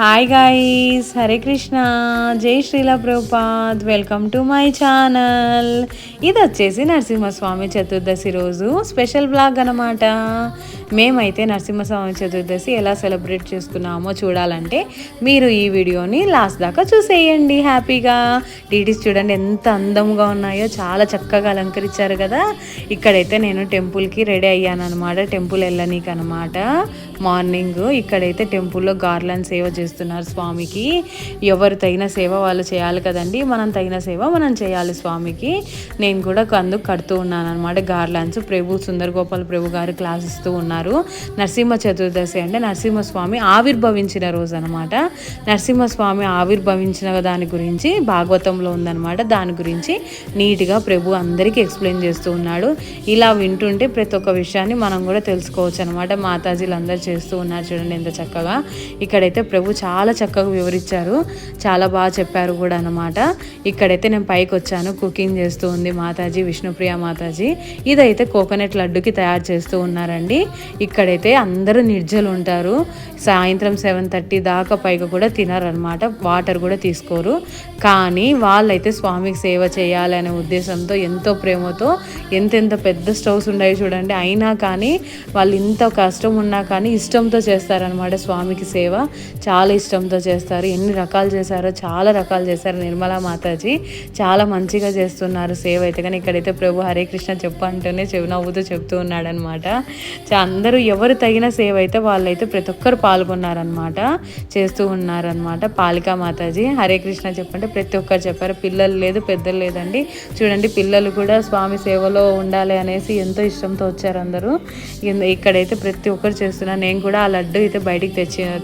Hi guys, Hare Krishna, జై Srila Prabhupad. Welcome to my channel. ఇది వచ్చేసి నరసింహస్వామి చతుర్దశి రోజు స్పెషల్ బ్లాగ్ అనమాట. మేమైతే నరసింహస్వామి చతుర్దశి ఎలా సెలబ్రేట్ చేసుకున్నామో చూడాలంటే మీరు ఈ వీడియోని లాస్ట్ దాకా చూసేయండి హ్యాపీగా. డీటీస్ చూడండి ఎంత అందంగా ఉన్నాయో, చాలా చక్కగా అలంకరించారు కదా. ఇక్కడైతే నేను టెంపుల్కి రెడీ అయ్యాను అనమాట, టెంపుల్ వెళ్ళనీకి అనమాట. మార్నింగ్ ఇక్కడైతే టెంపుల్లో గార్లాండ్ సేవ చేస్తున్నారు స్వామికి. ఎవరు తగిన సేవ వాళ్ళు చేయాలి కదండి, మనం తగిన సేవ మనం చేయాలి స్వామికి. నేను కూడా అందుకు కడుతూ ఉన్నాను అనమాట గార్లాండ్స్. ప్రభు సుందర్ గోపాల్ ప్రభు గారు క్లాస్ ఇస్తూ ఉన్నారు. నరసింహ చతుర్దశి అంటే నరసింహస్వామి ఆవిర్భవించిన రోజు అనమాట. నరసింహస్వామి ఆవిర్భవించిన దాని గురించి భాగవతంలో ఉందన్నమాట. దాని గురించి నీట్గా ప్రభు అందరికీ ఎక్స్ప్లెయిన్ చేస్తూ ఉన్నాడు. ఇలా వింటుంటే ప్రతి ఒక్క విషయాన్ని మనం కూడా తెలుసుకోవచ్చు అనమాట. మాతాజీలు అందరూ చేస్తూ ఉన్నారు చూడండి ఎంత చక్కగా. ఇక్కడైతే ప్రభు చాలా చక్కగా వివరించారు, చాలా బాగా చెప్పారు కూడా అనమాట. ఇక్కడైతే నేను పైకి వచ్చాను, కుకింగ్ చేస్తూ ఉంది మాతాజీ, విష్ణుప్రియ మాతాజీ. ఇదైతే కోకోనట్ లడ్డుకి తయారు చేస్తూ ఉన్నారండి. ఇక్కడైతే అందరూ నిర్జలు ఉంటారు. సాయంత్రం 7:30 దాకా పైగా కూడా తినారనమాట, వాటర్ కూడా తీసుకోరు. కానీ వాళ్ళైతే స్వామికి సేవ చేయాలనే ఉద్దేశంతో ఎంతో ప్రేమతో ఎంతెంత పెద్ద స్టవ్స్ ఉన్నాయి చూడండి. అయినా కానీ వాళ్ళు ఇంత కష్టం ఉన్నా కానీ ఇష్టంతో చేస్తారనమాట స్వామికి సేవ. చాలా ఇష్టంతో చేస్తారు. ఎన్ని రకాలు చేశారో, చాలా రకాలు చేశారు. నిర్మలా మాతాజీ చాలా మంచిగా చేస్తున్నారు సేవ అయితే. కానీ ఇక్కడైతే ప్రభు హరే కృష్ణ చెప్పు అంటేనే నవ్వుతూ చెప్తూ ఉన్నాడనమాట. అందరూ ఎవరు తగిన సేవ అయితే వాళ్ళైతే ప్రతి ఒక్కరు పాల్గొన్నారనమాట, చేస్తూ ఉన్నారనమాట. పాలికా మాతాజీ హరే కృష్ణ చెప్పంటే ప్రతి ఒక్కరు చెప్పారు. పిల్లలు లేదు, పెద్దలు లేదండి. చూడండి పిల్లలు కూడా స్వామి సేవలో ఉండాలి అనేసి ఎంతో ఇష్టంతో వచ్చారు అందరూ. ఇక్కడైతే ప్రతి ఒక్కరు చేస్తున్నారు. నేను కూడా ఆ లడ్డు అయితే బయటికి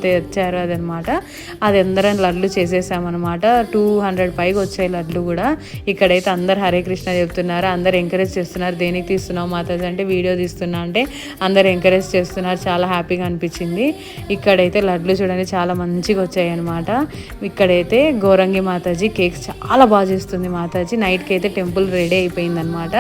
తెచ్చారు అదనమాట. అది అందరం లడ్లు చేసేసామన్నమాట. 200 పైగా వచ్చాయి లడ్లు కూడా. ఇక్కడైతే అందరు హరే కృష్ణ చెప్తున్నారు, అందరు ఎంకరేజ్ చేస్తున్నారు. దేనికి తీస్తున్నావు మాతాజీ అంటే వీడియో తీస్తున్నా అంటే అందరు ఎంకరేజ్ చేస్తున్నారు. చాలా హ్యాపీగా అనిపించింది. ఇక్కడైతే లడ్లు చూడండి చాలా మంచిగా వచ్చాయి అనమాట. ఇక్కడైతే గౌరంగి మాతాజీ కేక్స్ చాలా బాగా చేస్తుంది మాతాజీ. నైట్కి అయితే టెంపుల్ రెడీ అయిపోయింది అనమాట.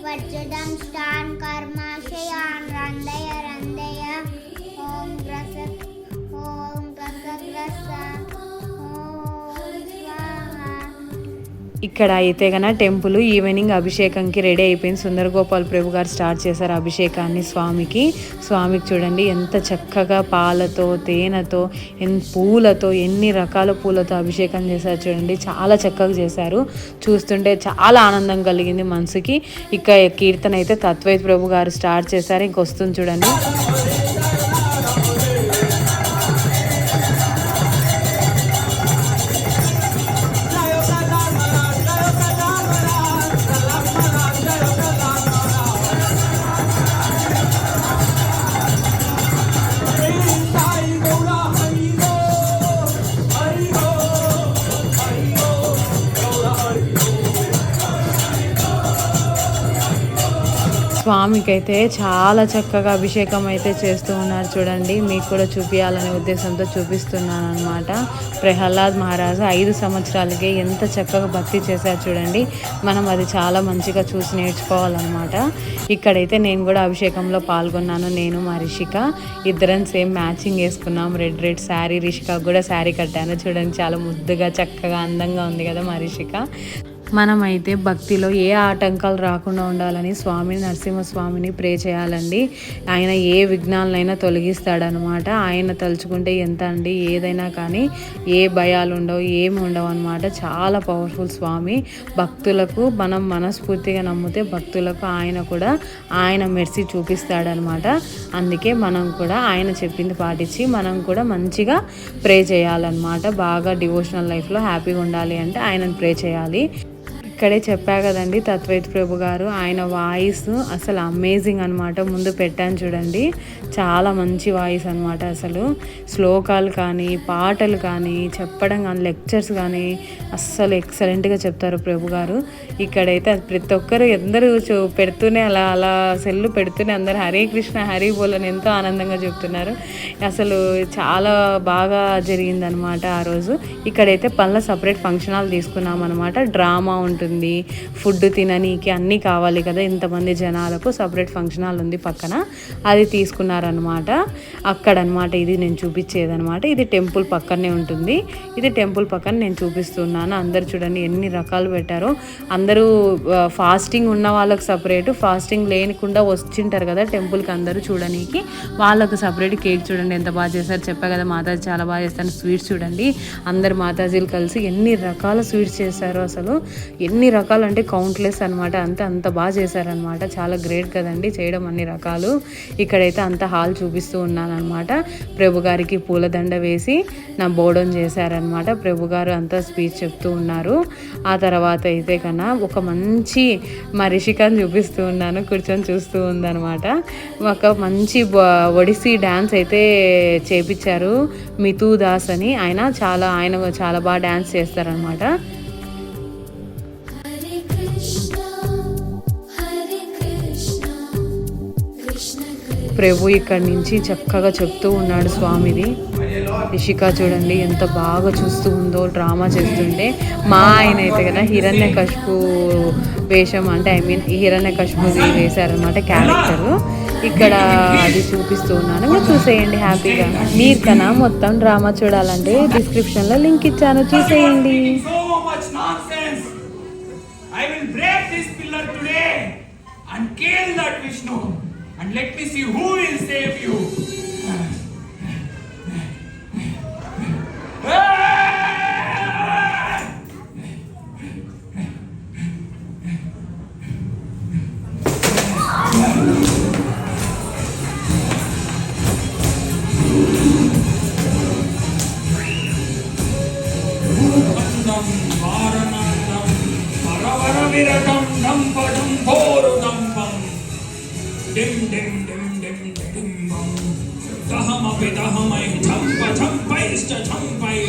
వజ్రదం స్టాన్ కర్మాశయాన్ రందయ రందయ ఓం ప్రసక్ ఓం ప్రసగ్రస ఓం స్వాహా. ఇక్కడ అయితే కన్నా టెంపుల్ ఈవినింగ్ అభిషేకంకి రెడీ అయిపోయింది. సుందర్ గోపాల్ ప్రభు గారు స్టార్ట్ చేశారు అభిషేకాన్ని స్వామికి. చూడండి ఎంత చక్కగా పాలతో, తేనెతో, పూలతో, ఎన్ని రకాల పూలతో అభిషేకం చేశారు చూడండి. చాలా చక్కగా చేశారు. చూస్తుంటే చాలా ఆనందం కలిగింది మనసుకి. ఇక కీర్తన అయితే తత్వైత్ ప్రభు గారు స్టార్ట్ చేశారు. ఇంకొస్తుంది చూడండి. స్వామికి అయితే చాలా చక్కగా అభిషేకం అయితే చేస్తూ ఉన్నారు చూడండి. మీకు కూడా చూపించాలనే ఉద్దేశంతో చూపిస్తున్నాను అనమాట. ప్రహ్లాద్ మహారాజు 5 సంవత్సరాలకే ఎంత చక్కగా భక్తి చేశారు చూడండి. మనం అది చాలా మంచిగా చూసి నేర్చుకోవాలన్నమాట. ఇక్కడైతే నేను కూడా అభిషేకంలో పాల్గొన్నాను. నేను మా రిషిక ఇద్దరం సేమ్ మ్యాచింగ్ వేసుకున్నాం. రెడ్ శారీ. రిషిక కూడా శారీ కట్టాను చూడండి. చాలా ముద్దుగా చక్కగా అందంగా ఉంది కదా మా రిషిక. మనమైతే భక్తిలో ఏ ఆటంకాలు రాకుండా ఉండాలని నరసింహస్వామిని ప్రే చేయాలండి. ఆయన ఏ విఘ్నాలనైనా తొలగిస్తాడనమాట. ఆయన తలుచుకుంటే ఎంత అండి, ఏదైనా కానీ ఏ భయాలు ఉండవు, ఏమి ఉండవు అనమాట. చాలా పవర్ఫుల్ స్వామి. భక్తులకు మనం మనస్ఫూర్తిగా నమ్మితే భక్తులకు ఆయన మెర్సీ చూపిస్తాడనమాట. అందుకే మనం కూడా ఆయన చెప్పింది పాటించి మనం కూడా మంచిగా ప్రే చేయాలన్నమాట. బాగా డివోషనల్ లైఫ్లో హ్యాపీగా ఉండాలి అంటే ఆయనను ప్రే చేయాలి. ఇక్కడే చెప్పా కదండి తత్వైత్ ప్రభు గారు, ఆయన వాయిస్ అసలు అమేజింగ్ అనమాట. ముందు పెట్టాను చూడండి, చాలా మంచి వాయిస్ అనమాట. అసలు శ్లోకాలు కానీ, పాటలు కానీ, చెప్పడం కానీ, లెక్చర్స్ కానీ అస్సలు ఎక్సలెంట్గా చెప్తారు ప్రభు గారు. ఇక్కడైతే ప్రతి ఒక్కరు అందరూ పెడుతూనే అలా సెల్లు పెడుతూనే అందరూ హరే కృష్ణ హరి బోలని ఎంతో ఆనందంగా చెప్తున్నారు. అసలు చాలా బాగా జరిగిందనమాట ఆ రోజు. ఇక్కడైతే పనుల సపరేట్ ఫంక్షన్ హాల్ తీసుకున్నాం అనమాట. డ్రామా ఉంటుంది, ఉంటుంది, ఫుడ్ తిననీకి అన్నీ కావాలి కదా ఇంతమంది జనాలకు. సపరేట్ ఫంక్షన్ హాల్ ఉంది పక్కన, అది తీసుకున్నారనమాట. అక్కడనమాట ఇది నేను చూపించేదనమాట. ఇది టెంపుల్ పక్కనే ఉంటుంది. ఇది టెంపుల్ పక్కన నేను చూపిస్తున్నాను. అందరు చూడండి ఎన్ని రకాలు పెట్టారో. అందరూ ఫాస్టింగ్ ఉన్న వాళ్ళకి సపరేటు, ఫాస్టింగ్ లేనికుండా వచ్చింటారు కదా టెంపుల్కి అందరూ చూడనీకి, వాళ్ళకు సపరేట్. కేక్ చూడండి ఎంత బాగా చేశారు, చెప్పా కదా మాతాజీ చాలా బాగా చేస్తాను. స్వీట్స్ చూడండి, అందరు మాతాజీలు కలిసి ఎన్ని రకాల స్వీట్స్ చేశారు. అసలు ఎన్ని రకాలు అంటే కౌంట్లెస్ అనమాట. అంత బాగా చేశారనమాట. చాలా గ్రేట్ కదండి చేయడం అన్ని రకాలు. ఇక్కడైతే అంత హాల్ చూపిస్తూ ఉన్నాను అనమాట. ప్రభు గారికి పూలదండ వేసి నా బోర్డన్ చేశారనమాట. ప్రభు గారు అంతా స్పీచ్ చెప్తూ ఉన్నారు. ఆ తర్వాత అయితే కన్నా ఒక మంచి మా రిషికాని చూపిస్తూ ఉన్నాను, కూర్చొని చూస్తూ ఉందనమాట. ఒక మంచి ఒడిస్సీ డ్యాన్స్ అయితే చేపించారు. మితూ దాస్ అని ఆయన చాలా బాగా డ్యాన్స్ చేస్తారనమాట. ప్రభు ఇక్కడి నుంచి చక్కగా చెప్తూ ఉన్నాడు స్వామిది. రిషిక చూడండి ఎంత బాగా చూస్తూ ఉందో డ్రామా చేస్తుంటే. మా ఆయన అయితే కదా హిరణ్యకశిపు వేషం, అంటే హిరణ్యకశిపుది వేశారనమాట క్యారెక్టర్. ఇక్కడ అది చూపిస్తూ ఉన్నాను, మీరు చూసేయండి హ్యాపీగా. మీరు కన్నా మొత్తం డ్రామా చూడాలంటే డిస్క్రిప్షన్లో లింక్ ఇచ్చాను, చూసేయండి. And let me see who will save you. Bhupandam varanandam paravaraviradam dampadam porudambam dim dim dim dim dim bum dahamapi dahamai champa champaishcha champai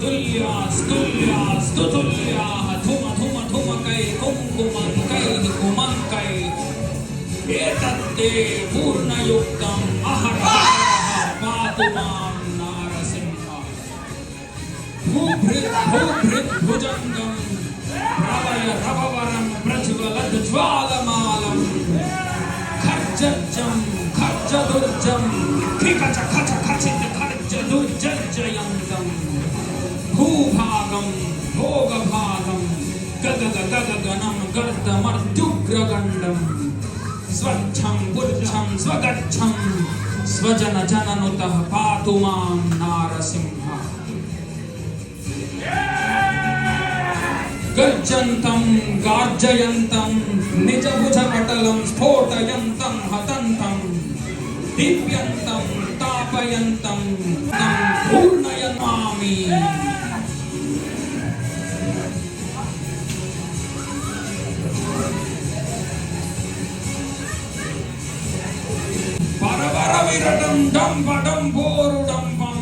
tulyas tulyas tutulyah thuma thuma thumakai kumkumankai kumankai etatte purnayuktam aharaha patumam narasimha bhubhrit bhubhrit bhujangam pravaya rabavaram prajvalad jwalamalam kharjajam kharjadurjam khikacha khacha khachit kharjadurjajayantam bhubhagam bhogabhagam gagagaganam gardamartyugragandam swachham burcham swagachham swajana jananutah patumam narasimha గర్జంతం గార్జయంతం నిజభుజపటలం స్ఫోటయంతం హతంతం దివ్యంతం తాపయంతం పూర్ణయనామి పరవర విరటం డంబడం పోరుడంబం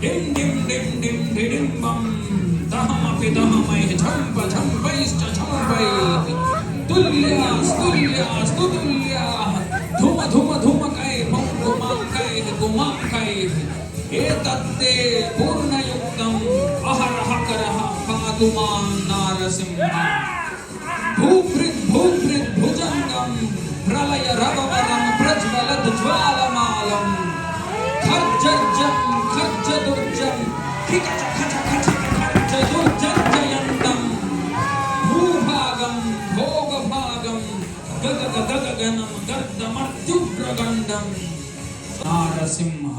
డిం డిం డిం డిం డిడింబం దహమపి దహమై ఝంప ఝంపైశ్చ ఝంపై తుల్యాస్ తుల్యాస్ తుతుల్యాః ధుమ ధుమ ధుమకై పంకుమాంకై కుమాంకై ఏతత్తే పూర్ణయుక్తం అహరహకరః పాతు మాం నారసింహ భూభృత్ భూభృత్ భుజంగం ప్రళయ రవవరం ప్రజ్వలద్ జ్వాలమాలం ఖర్జజ్జం ఖర్జదుర్జం ఖికచ ఖచ ఖచ దుర్జయంతం భూభాగం భోగభాగం గగగగగనం గర్దమర్త్యుగ్రగండం నారసింహ.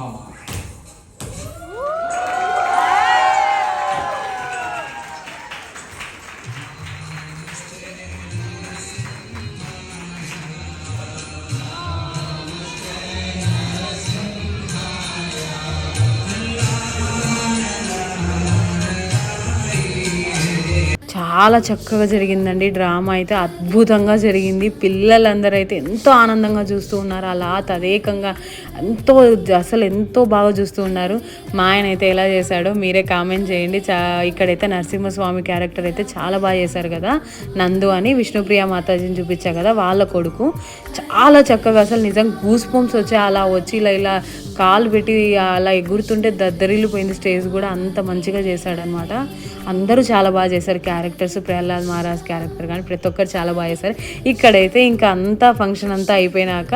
చాలా చక్కగా జరిగిందండి డ్రామా అయితే, అద్భుతంగా జరిగింది. పిల్లలందరూ అయితే ఎంతో ఆనందంగా చూస్తూ ఉన్నారు, అలా తదేకంగా ఎంతో బాగా చూస్తూ ఉన్నారు. మా ఆయన అయితే ఎలా చేశాడో మీరే కామెంట్ చేయండి. ఇక్కడైతే నరసింహస్వామి క్యారెక్టర్ అయితే చాలా బాగా చేశారు కదా, నందు అని విష్ణుప్రియ మాతాజీని చూపించా కదా, వాళ్ళ కొడుకు చాలా చక్కగా అసలు నిజం గూస్ బంప్స్ వచ్చి అలా వచ్చి ఇలా కాలు పెట్టి అలా ఎగురుతుంటే దద్దరిల్లిపోయింది స్టేజ్ కూడా, అంత మంచిగా చేశాడనమాట. అందరూ చాలా బాగా చేశారు character. Characters, Prahlad Maharaj character కానీ ప్రతి ఒక్కరు చాలా బాగా చేశారు. ఇక్కడైతే ఇంకా అంతా ఫంక్షన్ అంతా అయిపోయినాక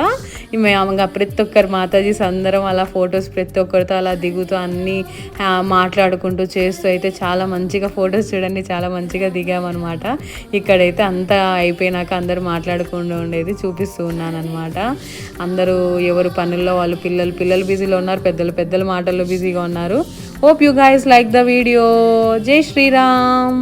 ఇంకా ప్రతి ఒక్కరు మాతాజీస్ అందరం అలా ఫొటోస్ ప్రతి ఒక్కరితో అలా దిగుతూ అన్నీ మాట్లాడుకుంటూ చేస్తూ అయితే చాలా మంచిగా ఫొటోస్ చూడండి చాలా మంచిగా దిగామన్నమాట. ఇక్కడైతే అంతా అయిపోయినాక అందరూ మాట్లాడుకుంటూ ఉండేది చూపిస్తూ ఉన్నాను అనమాట. అందరూ ఎవరు పనుల్లో వాళ్ళు, పిల్లలు బిజీలో ఉన్నారు, పెద్దలు మాటల్లో బిజీగా ఉన్నారు. Hope you guys like the video. జై శ్రీరామ్.